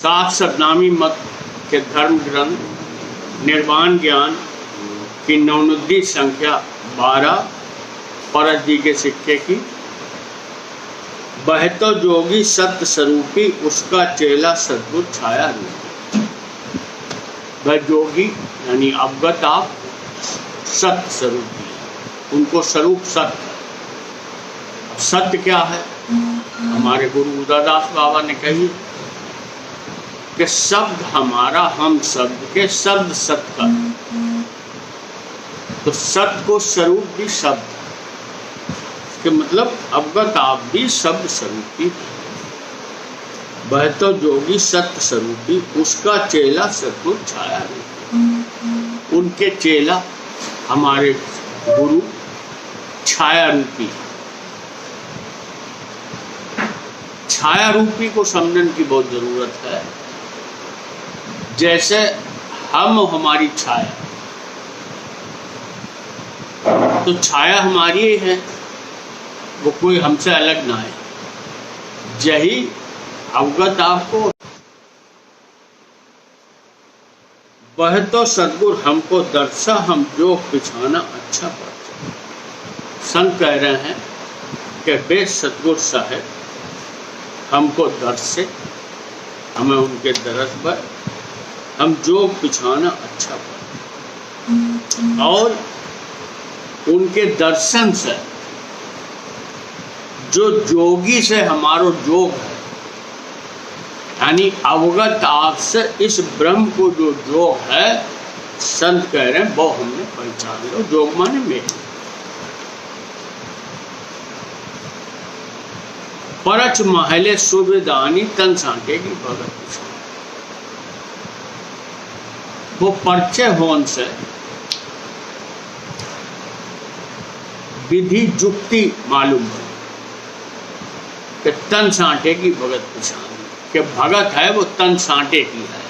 सात सतनामी मत के धर्म ग्रंथ निर्वाण ज्ञान की नवनुद्दी संख्या 12 परत जी के सिक्के की। वह तो जोगी सत्य स्वरूपी उसका चेला सद्गुरु छाया रूपी। वह जोगी यानी अवगत आप सत्य स्वरूपी, उनको स्वरूप सत्य। सत्य क्या है? हमारे गुरु उदादास बाबा ने कही कि शब्द हमारा हम शब्द के शब्द सत्य का। तो सत्य को स्वरूप भी शब्द के मतलब अवगत आप भी शब्द स्वरूपी। वह तो जोगी सत्य स्वरूपी उसका चेला सद्गुरु छाया रूपी। उनके चेला हमारे गुरु छाया रूपी। छाया रूपी को समझने की बहुत जरूरत है। जैसे हम हमारी छाया, तो छाया हमारी ही है, वो कोई हमसे अलग ना है। यही अवगत आपको। वह तो सद्गुरु हमको दर्शा हम जो पिछाना अच्छा पड़ता। संत कह रहे हैं कि बे सद्गुरु साहब हमको दर्श से, हमें उनके दरस पर हम जो पिछाना अच्छा पड़ता। और उनके दर्शन से जो जोगी से हमारो जोग है, यानी अवगत आपसे इस ब्रह्म को जो जोग है, संत कह रहे हैं वो हमने पहचान लो। जोग माने में परच महले सुविदानी तन सांटे की भगत। वो परिचय होने से विधि जुक्ति मालूम है कि तन सांटे की भगत पिछान कि भगत है वो तन सांटे की है।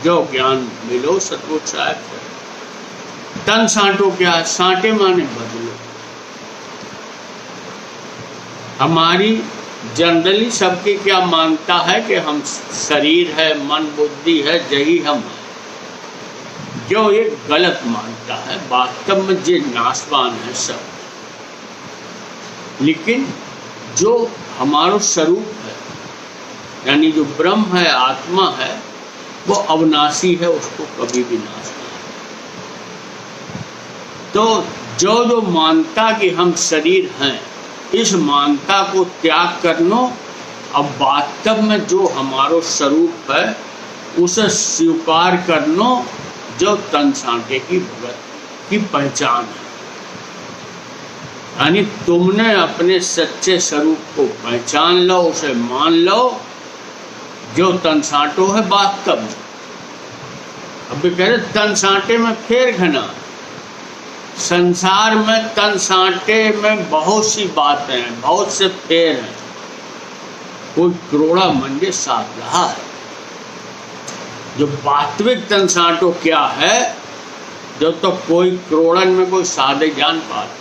जो ज्ञान मिलो सतगुरु साहब से। तन सांटो क्या है? सांटे माने बदलो। हमारी जनरली सबकी क्या मानता है कि हम शरीर है, मन बुद्धि है, यही हम है। जो ये गलत मानता है, वास्तव में ये नाशवान है सब। लेकिन जो हमारा स्वरूप है, यानी जो ब्रह्म है, आत्मा है, वो अविनाशी है, उसको कभी भी नाश नहीं। तो जो मानता कि हम शरीर हैं, इस मानता को त्याग करनो। अब वास्तव में जो हमारो स्वरूप है उसे स्वीकार करनो, जो तन सांटे की भगत की पहचान है। यानी तुमने अपने सच्चे स्वरूप को पहचान लो, उसे मान लो, जो तन सांटो है वास्तव में। अब कह रहे तन सांटे में फेर घना। संसार में तन सांटे में बहुत सी बातें हैं, बहुत से फेर हैं। कोई करोड़ा मंजे साथ रहा है। जो वास्तविक तन सांटो क्या है, जो तो कोई करोड़न में कोई सादे जान पाता।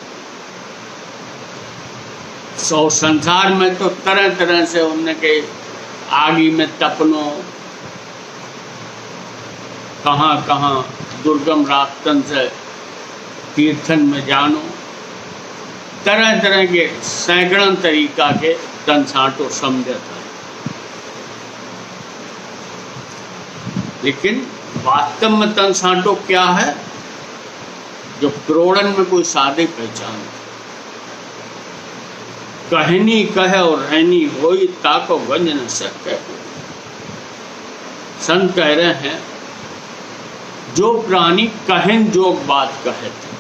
सौ संसार में तो तरह तरह से उनके आगी में तपनो, कहाँ कहाँ दुर्गम रास्तन से तीर्थन में जानो, तरह तरह के सैकड़ों तरीका के तन सांटो समझता है। लेकिन वास्तव में तन सांटो क्या है, जो करोड़न में कोई सादे पहचान। कहनी कहे और रहनी होई ताको गंज न सके। संत कह रहे हैं जो प्राणी कहन जोग बात कहे थे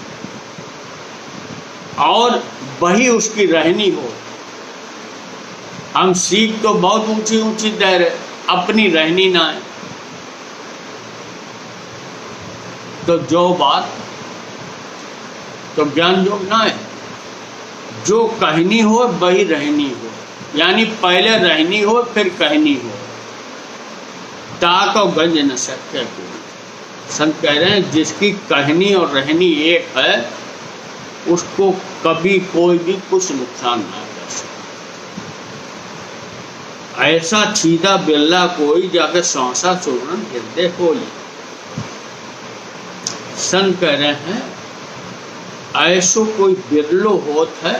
और वही उसकी रहनी हो। हम सीख तो बहुत ऊंची ऊंची दे रहे, अपनी रहनी ना है। तो जो बात तो ज्ञान योग ना है। जो कहनी हो वही रहनी हो, यानी पहले रहनी हो फिर कहनी हो। ताको गंज न सके। संत कह रहे हैं जिसकी कहनी और रहनी एक है, उसको कभी कोई भी कुछ नुकसान ना कर सकता। ऐसा छीदा बिरला कोई जाके सांसा सुमरन हृदय होई। संत कह रहे हैं ऐसो कोई बिरलो होत है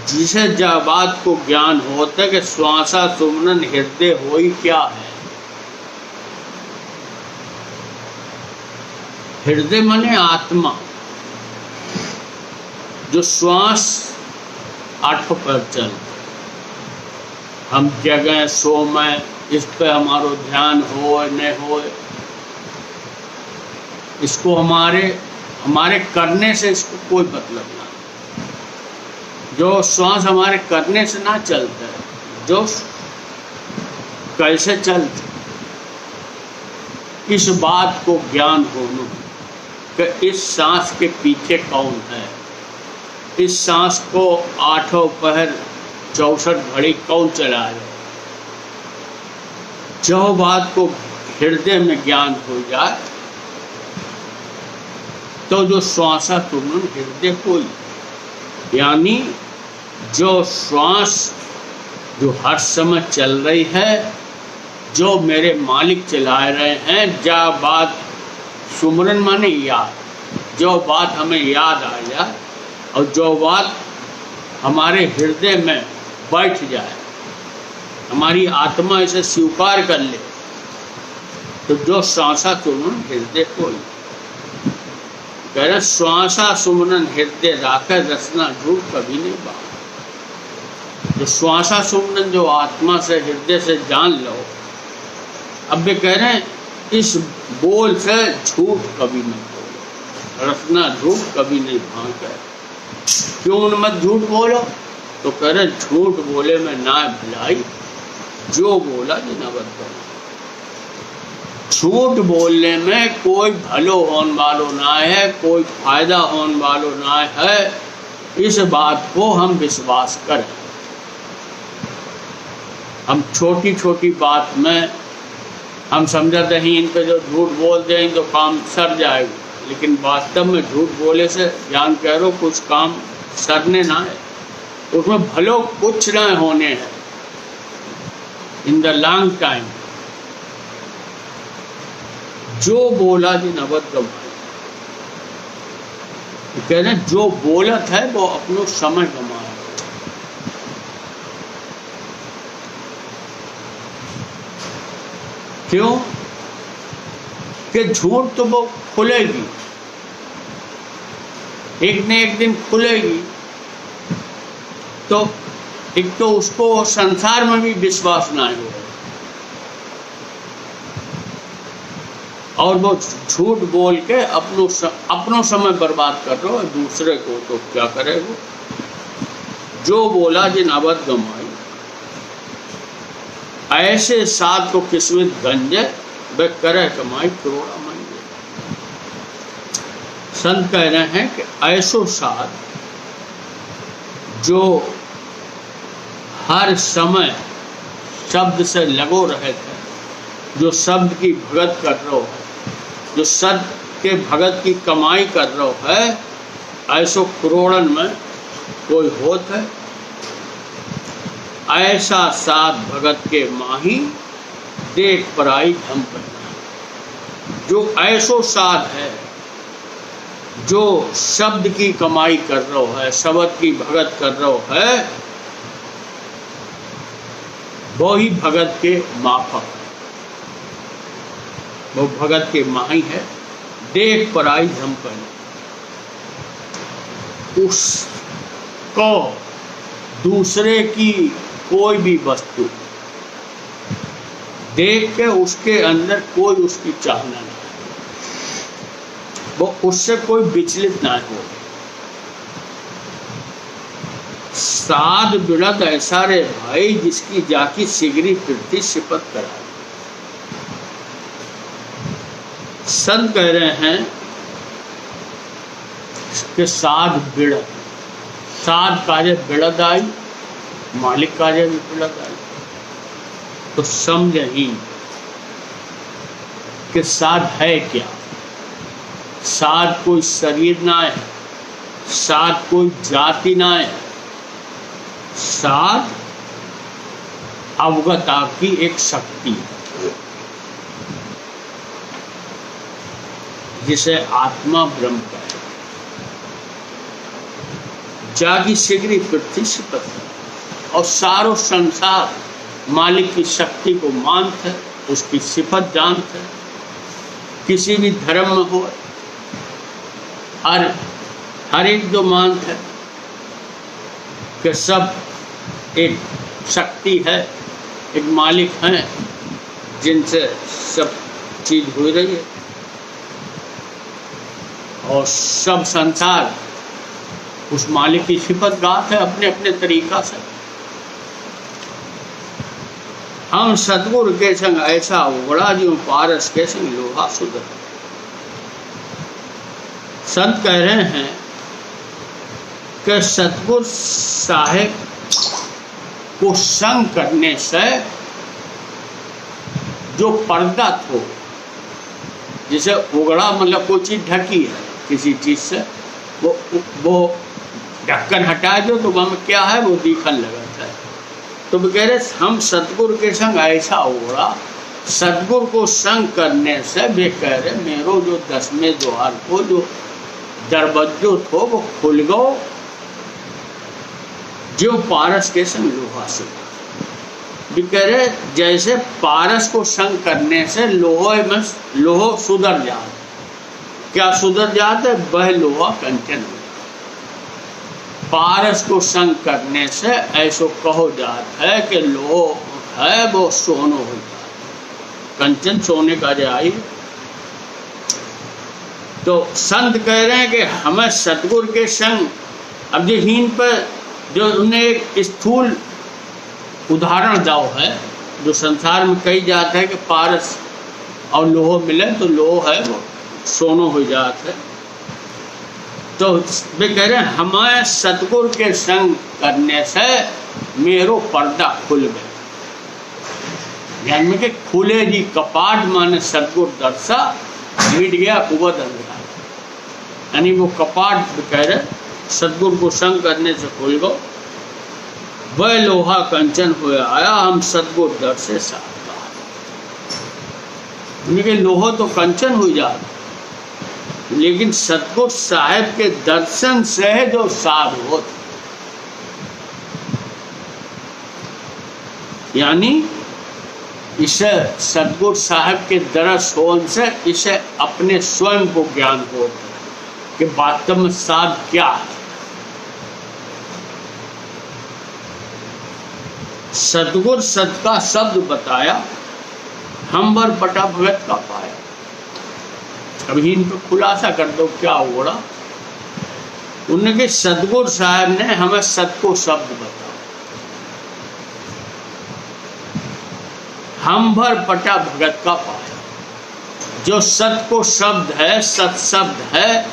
जिसे जा बात को ज्ञान होता है कि श्वासा सुमरन हृदय होई क्या है। हृदय माने आत्मा, जो श्वास आठों पर चल, हम जगह सो में इस पे हमारो ध्यान हो न हो, इसको हमारे करने से इसको कोई मतलब ना। जो श्वास हमारे करने से ना चलता है, जो कैसे चलते, इस बात को ज्ञान होना कि इस सांस के पीछे कौन है, इस सांस को आठों पहर 64 घड़ी कौन चला रहे। जो बात को हृदय में ज्ञान हो जाए तो जो श्वासा सुमरन हृदय होई, यानी जो श्वास जो हर समय चल रही है, जो मेरे मालिक चला रहे हैं, जा बात सुमरन माने याद, जो बात हमें याद आ जाए और जो बात हमारे हृदय में बैठ जाए, हमारी आत्मा इसे स्वीकार कर ले, तो जो श्वासा सुमरन हृदय होई। कह रहे श्वासा सुमरन हृदय राखे रसना झूठ कभी नहीं बात। जो श्वासा सुमरन जो आत्मा से हृदय से जान लो, अब वे कह रहे हैं इस बोल से झूठ कभी मत बोलो, रसना झूठ कभी नहीं भांगे। क्यों मत झूठ बोलो? तो कह रहे झूठ बोले में ना भलाई, जो बोला जी न बदलो। झूठ बोलने में कोई भलो होने वालो ना है, कोई फायदा होने वालो ना है, इस बात को हम विश्वास करें। हम छोटी छोटी बात में हम समझते हैं इन पे जो झूठ बोल दें तो काम सर जाएगा, लेकिन वास्तव में झूठ बोले से जान कह रो कुछ काम सरने ना है, उसमें भलो कुछ ना होने हैं इन द लॉन्ग टाइम। जो बोला जी नबद गवाए, कह रहे जो बोलत है वो अपनो समय गंवाए। क्यों? कि झूठ तो वो खुलेगी, एक न एक दिन खुलेगी, तो एक तो उसको संसार में भी विश्वास ना हो, और वो झूठ बोल के अपनो समय बर्बाद कर रहे हो, दूसरे को तो क्या करेगा। जो बोला जिन अवध गमाई, ऐसे साथ को किस्मत गंजे, वे करे कमाई करोड़ा मंजे। संत कह रहे हैं कि ऐसो साथ जो हर समय शब्द से लगो रहे थे, जो शब्द की भगत कर रहे है, जो शब्द के भगत की कमाई कर रहे है, ऐसो करोड़न में कोई होत है। ऐसा साथ भगत के माही, देख पराई धम करना। जो ऐसो साथ है जो शब्द की कमाई कर रहा है, शब्द की भगत कर रहा है, वो ही भगत के माफक है, वो भगत के माही है। देख पराई धम करना, उसको दूसरे की कोई भी वस्तु देख के उसके अंदर कोई उसकी चाहना नहीं, वो उससे कोई विचलित ना हो। साध बिड़द ऐसा रे भाई जिसकी जाकी सिगरी फिरती सिपत करा। संत कह रहे हैं कि साध बिड़द, साध काजे बिड़द आई, मालिक काजे भी बिड़द आई। तो समझ ही कि साध है क्या। साध कोई शरीर ना है, साध कोई जाति ना है, साध अवगता की एक शक्ति है, जिसे आत्मा ब्रह्म कहते हैं। जागी शीघ्र पृथ्वी से पत्थर, और सारो संसार मालिक की शक्ति को मानते है, उसकी सिफत जानते है। किसी भी धर्म में हो, हर एक जो मानते है कि सब एक शक्ति है, एक मालिक है, जिनसे सब चीज हो रही है, और सब संसार उस मालिक की सिफत गात है अपने अपने तरीका से। हम सतगुरु के संग ऐसा उगड़ा जो पारस के संग लोहा सुधर। संत कह रहे हैं कि सतगुरु साहेब को संग करने से जो पर्दा हो, जैसे उगड़ा मतलब कोई चीज ढकी है किसी चीज से, वो ढक्कन हटा दो तो वहाँ में क्या है वो दिखने लगता है। तो वो कह रहे हम सतगुरु के संग ऐसा उगड़ा, सतगुरु को संग करने से वे कह रहे मेरो जो 10वें द्वार को जो दरवाजो थो वो खुल गो, जो पारस के संग लोहा से। भी कह रहे जैसे पारस को संग करने से लोहो सुधर जाता। क्या सुधर जाता है? वह लोहा कंचन हो। पारस को संग करने से ऐसो कहो जाता है कि लोहो है वो सोनो हो जाता। कंचन सोने का जाई। तो संत कह रहे हैं कि हमें सतगुरु के संग, अब जो हीन पर जो उन्हें एक स्थूल उदाहरण दाव है, जो संसार में कही जाता है कि पारस और लोहो मिले तो लोहो है वो सोनो हो जाता है। तो वे कह रहे हैं हमारे सतगुरु के संग करने से मेरो पर्दा खुल गया। यानी कि खुले जी कपाट माने सतगुरु दर्शा, मिट गया कुवत अंधकार। यानी वो कपाट कह रहे सतगुरु को संग करने से खुल गो, वह लोहा कंचन हुए आया हम सतगुरु दर से साथ। लोहो तो कंचन हो जाता, लेकिन सतगुरु साहेब के दर्शन से जो साध हो, यानी इसे सतगुरु साहेब के दर्श होने से इसे अपने स्वयं को ज्ञान होता है कि वास्तव में साध क्या है। सतगुरु सत का शब्द बताया, हम बर पटा भगत का पाया। अभी इन पर खुलासा कर दो क्या होगा। उनके सतगुरु साहब ने हमें सत को शब्द बताया, हम भर पटा भगत का पाया। जो सत को शब्द है, सत शब्द है,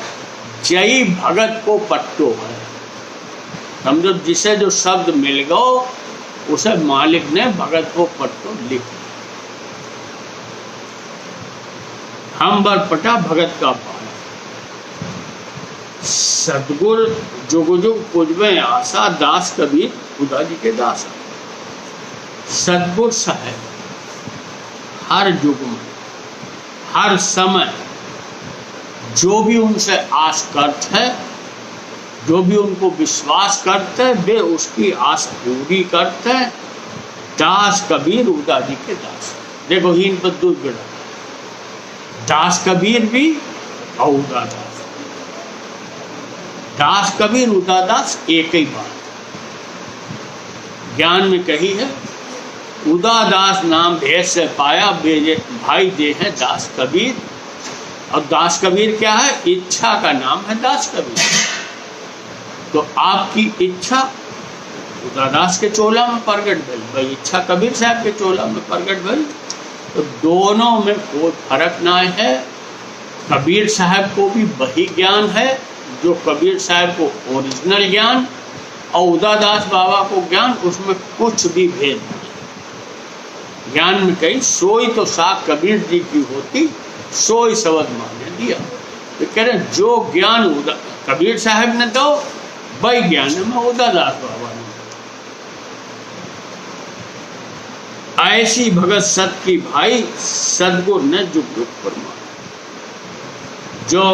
जय भगत को पट्टो है। समझो जिसे जो शब्द मिल गो उसे मालिक ने भगत को पट्टो लिख। हम बर पटा भगत का पाया। सतगुरु जुग जुग पूजवे आशा, दास कबीर खुदा जी के दास। सतगुरु साहब हर युग में हर समय जो भी उनसे आस करते है, जो भी उनको विश्वास करते हैं, वे उसकी आस पूरी करते हैं। दास कबीर उदा जी के दास। देखो हीन पर दूध बिड़ा, दास कबीर भी और उदा दास। दास कबीर उदा दास एक ही बात ज्ञान में कही है। उदा दास नाम भेद से पाया, भाई दे है दास कबीर। और दास कबीर क्या है? इच्छा का नाम है दास कबीर। तो आपकी इच्छा उदादास के चोला में प्रगट भई, भाई इच्छा कबीर साहब के चोला में प्रगट भई। तो दोनों में कोई फर्क ना है। कबीर साहब को भी वही ज्ञान है जो कबीर साहब को ओरिजिनल ज्ञान, और उदादास बाबा को ज्ञान, उसमें कुछ भी भेद नहीं। ज्ञान में कहीं सोई तो साख कबीर जी की होती, सोई शब्द माने दिया। तो कह रहे जो ज्ञान कबीर साहब ने दो, वही ज्ञान में उदादास बाबा ने। ऐसी भगत सत की भाई सदगुरु ने जुग जुग फरमाया। जो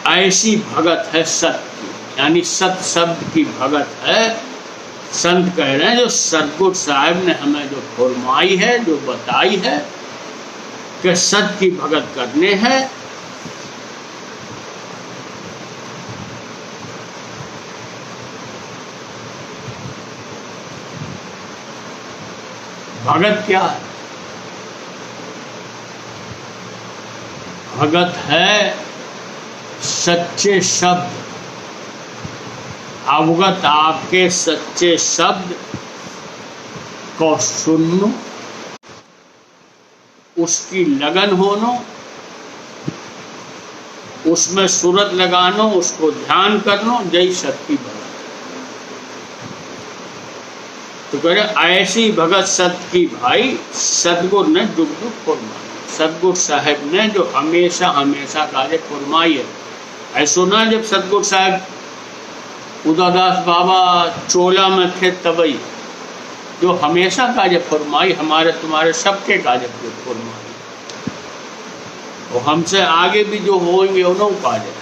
ऐसी भगत है सत की, यानी सत शब्द की भगत है, संत कह रहे हैं जो सदगुरु साहब ने हमें जो फरमाई है, जो बताई है कि सत की भगत करने है, भगत क्या है? भगत है सच्चे शब्द, अवगत आपके सच्चे शब्द को सुनो, उसकी लगन होनो, उसमें सूरत लगानो, उसको ध्यान करनो, जय शक्ति भगत। तो कह रहे ऐसी भगत सत की भाई सदगुरु ने जुग जुग फरमाई। सदगुरु साहब ने जो हमेशा हमेशा कार्य फरमाई है। ऐसा ना जब सदगुरु साहब उदादास बाबा चोला में थे तबई, जो हमेशा कार्य फरमाई, हमारे तुम्हारे सबके कार्य फरमाई, और हमसे आगे भी जो होंगे उन्होंने कार्य।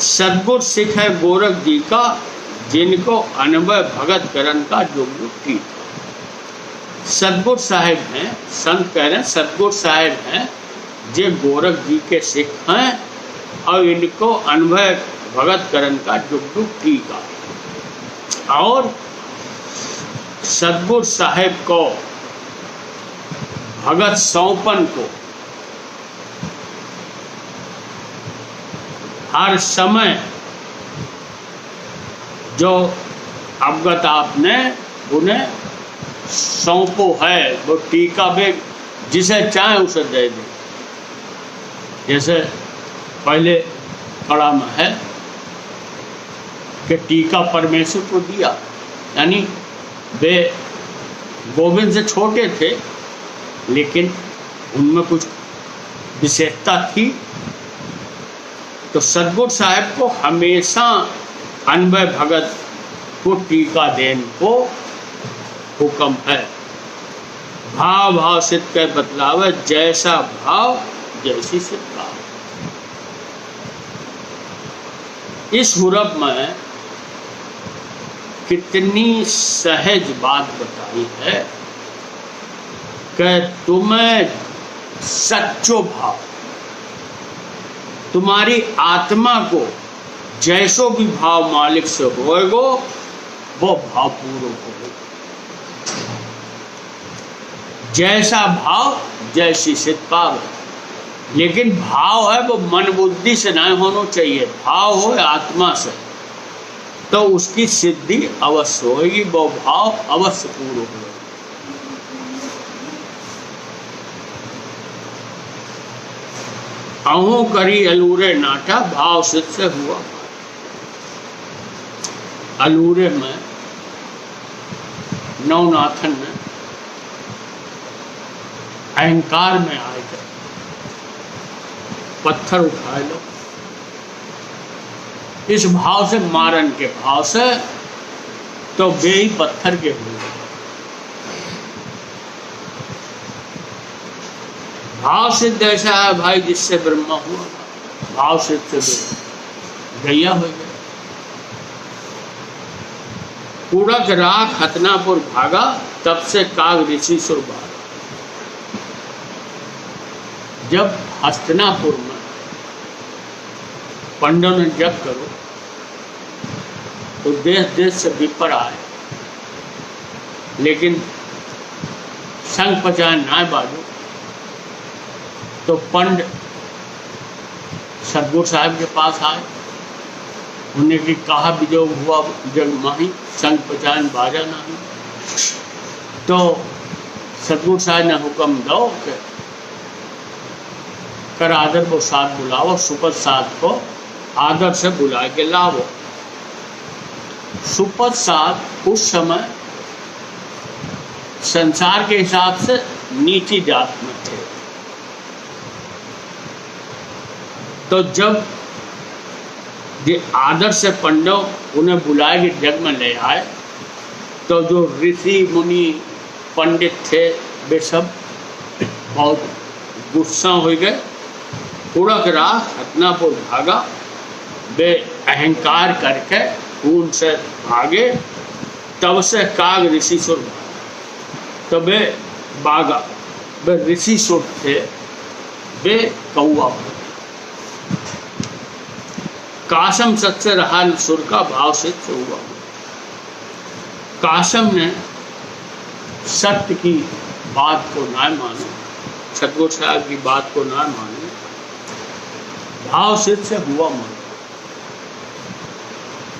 सदगुरु सिख है गोरख जी का, जिनको अनुभव भगत करण का जुग जुग की। सदगुरु साहिब हैं, संत कह रहे हैं सदगुरु साहिब हैं जे गोरख जी के सिख हैं, और इनको अनुभव भगत करण का जुग जुग की का। और सदगुरु साहिब को भगत सौंपन को हर समय जो अवगत आपने उन्हें सौंपो है, वो टीका बेग जिसे चाहे उसे दे दे। जैसे पहले कड़ा में है कि टीका परमेश्वर को दिया, यानी वे गोविंद से छोटे थे लेकिन उनमें कुछ विशेषता थी। तो सदगुरु साहब को हमेशा अनवय भगत को टीका देन को हुक्म है। भाव भाव सिद्ध के बतलावे, जैसा भाव जैसी सिद्ध। इस हुरब में कितनी सहज बात बताई है कि तुम्हें सच्चो भाव, तुम्हारी आत्मा को जैसो भी भाव मालिक से होएगो, वो भाव पूर्ण होगा। जैसा भाव जैसी सिद्ध पावे, लेकिन भाव है वो मन बुद्धि से नहीं होना चाहिए, भाव हो आत्मा से, तो उसकी सिद्धि अवश्य होगी, वो भाव अवश्य पूर्ण होगा। अहो करी अलूरे नाटा, भाव सिद्ध से हुआ। अलूरे में नवनाथन ने अहंकार में आकर पत्थर उठा लो, इस भाव से, मारन के भाव से, तो वे ही पत्थर के हुए। भाव सिद्ध ऐसा है भाई जिससे ब्रह्मा हुआ, भाव सिद्ध से गैया हो गया। कूड़क राख हतनापुर भागा, तब से काग ऋषि सुर भागा। जब हस्तिनापुर में पंडों ने जप करो तो देश देश से विपर आए, लेकिन संग पचान ना बाजो। तो पंड सदगुरु साहब के पास आए, उन्हें कि कहा विजोग हुआ जग माही, संग पचान बाजा नहीं। तो सदगुरु साहब ने हुक्म दो कि कर आदर को साथ बुलाओ, सुपथ साथ को आदर से बुला के लाओ। सुपथ साथ उस समय संसार के हिसाब से नीची जात में थे। तो जब ये आदर से पंडित उन्हें बुलाए के जग में ले आए, तो जो ऋषि मुनि पंडित थे वे सब बहुत गुस्सा हो गए। उड़क राह हतनापुर भागा, वे अहंकार करके खून से भागे। तब से काग ऋषि सुर, तब वे बागा, वे ऋषि सुर थे, वे कौआ। कासम सत्य रहा सुर का भाव से हुआ। कासम ने सत्य की बात को ना माने, सतगुरु साहब की बात को ना माने, भाव सिद्ध से हुआ मन।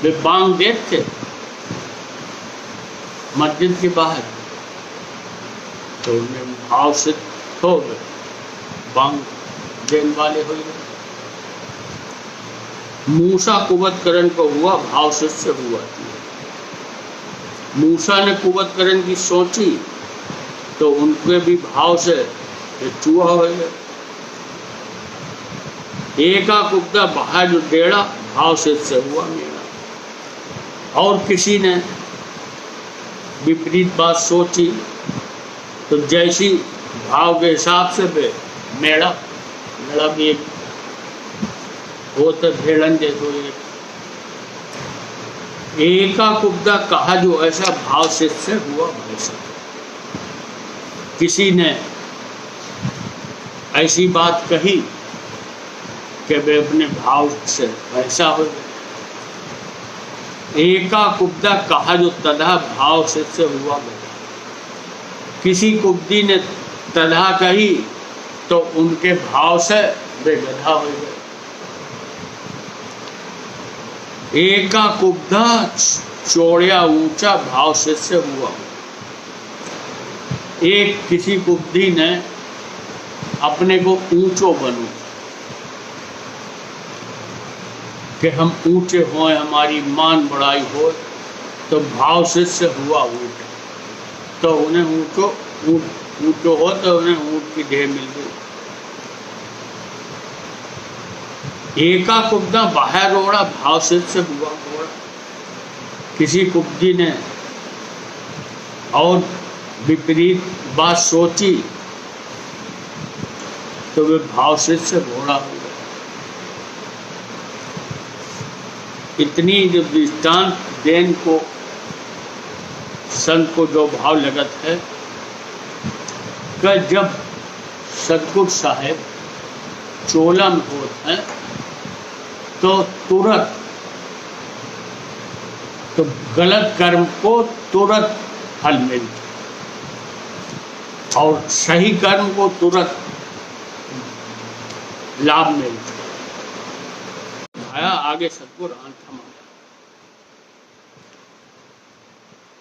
वे बांग देख थे मस्जिद के बाहर, तो उनमें भाव सिद्ध हो गए, बांग देने वाले हो गए। मूसा कुवतकरण को हुआ, भाव सिद्ध से हुआ। मूसा ने कुवतकरण की सोची तो उनके भी भाव से चूहा हो गया। एका कुब्दा बाहर जो डेढ़ा, भाव सिद्ध से हुआ मेरा। और किसी ने विपरीत बात सोची तो जैसी भाव के हिसाब से वे मेड़ा, मेड़ा भी एक होता भेड़न जैसे। एका कुब्दा कहा जो ऐसा, भाव सिद्ध से हुआ वैसा। किसी ने ऐसी बात कही कि वे अपने भाव से वैसा हो गए। एका कुब्दा कहा जो तदा, भाव सिद्ध से हुआ वैसा। किसी कुब्दी ने तदा कही तो उनके भाव से वे गधा हो गए। एका कुब्दा चौड़िया ऊंचा, भाव सिद्ध से हुआ। एक किसी कुब्दी ने अपने को ऊंचो बनू कि हम ऊंचे हों, हमारी मान बढ़ाई हो, तो भाव सिद्ध से हुआ ऊंट। तो उन्हें ऊंचो हो तो उन्हें ऊंट की देह मिल गई। एका कुब्दा बाहर रोड़ा, भाव सिद्ध से हुआ घोड़ा। किसी कुब्दी ने और विपरीत बात सोची तो वे भाव सिद्ध से घोड़ा हो गया। इतनी जो दृष्टांत देन को संत को जो भाव लगत है कि जब सतगुरु साहेब चोला में होते हैं तो तुरंत, तो गलत कर्म को तुरंत फल मिलता और सही कर्म को तुरंत लाभ मिलता। आया आगे सतगुरु आंथम,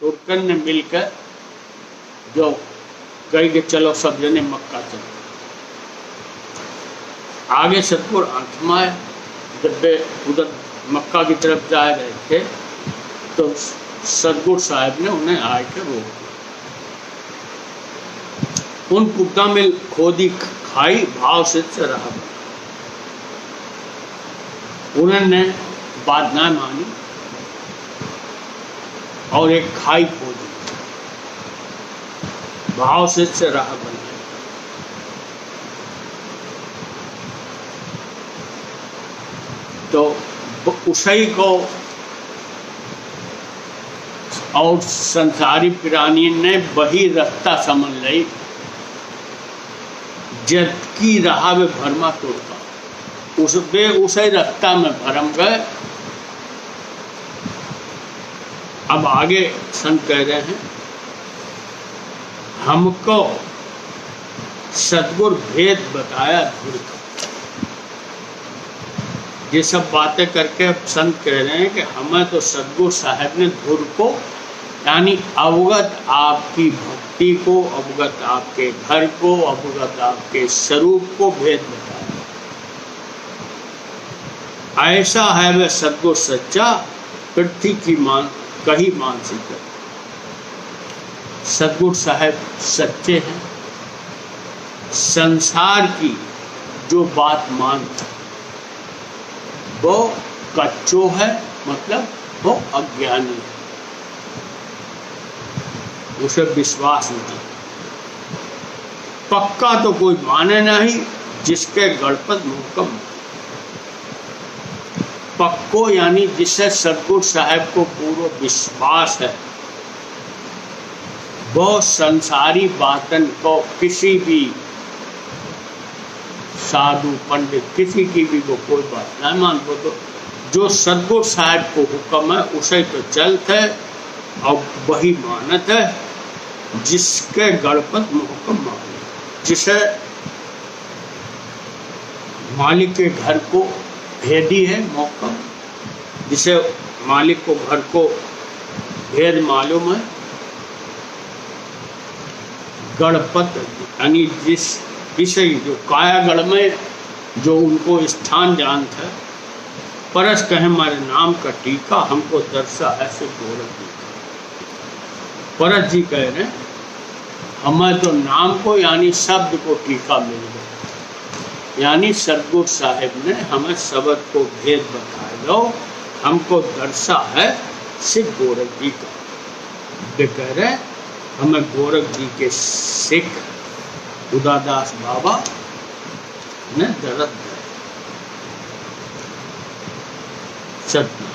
तुर्कन ने मिलकर जो कही कि चलो सब जने मक्का चलो। आगे सतगुरु आंथम आए। जब वे उधर मक्का की तरफ जा रहे थे तो सतगुरु साहब ने उन्हें आके रोक। उन कुब्दा में खोदी खाई, भाव सिद्ध से रहा। उन्होंने बात ना मानी और एक खाई खोदी, भाव सिद्ध से रहा बन गया। तो उसी को और संसारी प्राणी ने वही रास्ता समझ ली, जद की रहा वे भरमा तोड़ता। उसी रास्ता में भरम गए। अब आगे संत कह रहे हैं, हमको सतगुरु भेद बताया धुर का। ये सब बातें करके अब संत कह रहे हैं कि हमें तो सतगुरु साहब ने धुर को, यानी अवगत आपकी भक्ति को, अवगत आपके घर को, अवगत आपके स्वरूप को भेद बताया। ऐसा है वह सतगुरु सच्चा, पृथ्वी की मान कही मानसिक। सतगुरु साहब सच्चे हैं। संसार की जो बात मानता वो कच्चो है, मतलब वो अज्ञानी है। उसे विश्वास नहीं। पक्का तो कोई माने नहीं जिसके गणपत मुहकम। पक्को यानी जिसे सतगुरु साहब को पूरा विश्वास है, वो संसारी बातन को किसी भी साधु पंडित किसी की भी वो कोई बात नहीं मानते। तो जो सतगुरु साहब को हुक्म है उसे तो चलते है और वही मानत है जिसके गणपत मुहकम माने। जिसे मालिक के घर को भेदी है मौका, जिसे मालिक को घर को भेद मालूम है, गणपत यानी जिस विषय जो कायागढ़ में जो उनको स्थान जानता है, परस कहे हमारे नाम का टीका हमको दर्शा ऐसे गोरख जी। परस जी कह रहे हमें तो नाम को यानी शब्द को टीका मिल गया, यानी सतगुरु साहिब ने हमें शब्द को भेद बताया दो, हमको दर्शा है सिख गोरख जी का। वे कह रहे हमें गोरख जी के सिख उदादास बाबा ने दर्द है। सत्य